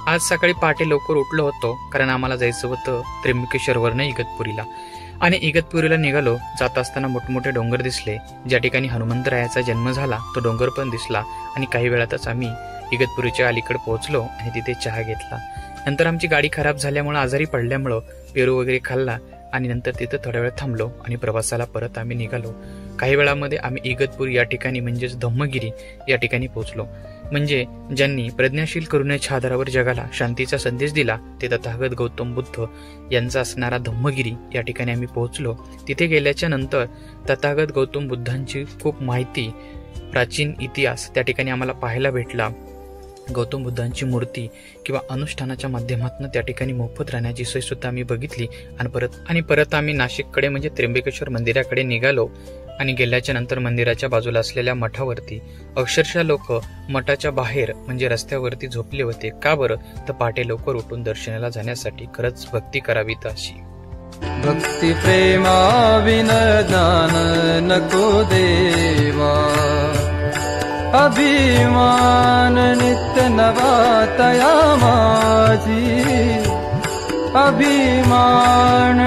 आज सकाळी पहाटे लवकर उठलो होतो, कारण आम्हाला जायचं होतं त्र्यंबकेश्वरवरनं इगतपुरीला. आणि इगतपुरीला निघालो. जात असताना मोठमोठे डोंगर दिसले. ज्या ठिकाणी हनुमंतरायाचा जन्म झाला तो डोंगर पण दिसला. आणि काही वेळातच आम्ही इगतपुरीच्या अलीकडे पोहोचलो आणि तिथे चहा घेतला. नंतर आमची गाडी खराब झाल्यामुळं, आजारी पडल्यामुळं पेरू वगैरे खाल्ला आणि नंतर तिथं थोड्या वेळ थांबलो आणि प्रवासाला परत आम्ही निघालो. काही वेळामध्ये आम्ही इगतपुरी या ठिकाणी म्हणजेच धम्मगिरी या ठिकाणी पोहोचलो. म्हणजे ज्यांनी प्रज्ञाशील करुणेच्या आधारावर जगाला शांतीचा संदेश दिला ते तथागत गौतम बुद्ध यांचा असणारा धम्मगिरी या ठिकाणी आम्ही पोहोचलो. तिथे गेल्याच्या नंतर तथागत गौतम बुद्धांची खूप माहिती, प्राचीन इतिहास त्या ठिकाणी आम्हाला पाहायला भेटला. गौतम बुद्धांची मूर्ती किंवा अनुष्ठानाच्या माध्यमातून त्या ठिकाणी मोफत राहण्याची सोय सुद्धा आम्ही बघितली. आणि परत आम्ही नाशिककडे म्हणजे त्र्यंबकेश्वर मंदिराकडे निघालो. आणि गेल्याच्या नंतर मंदिराच्या बाजूला असलेल्या मठावरती अक्षरशः लोक मठाच्या बाहेर म्हणजे रस्त्यावरती झोपले होते. का बरं? तर पहाटे लवकर उठून दर्शनाला जाण्यासाठी. खरंच भक्ती करावी तर अशी. भक्ती प्रेमा विन ज्ञान नको देवा, अभिमान नित्य नवा तया माझी, अभिमान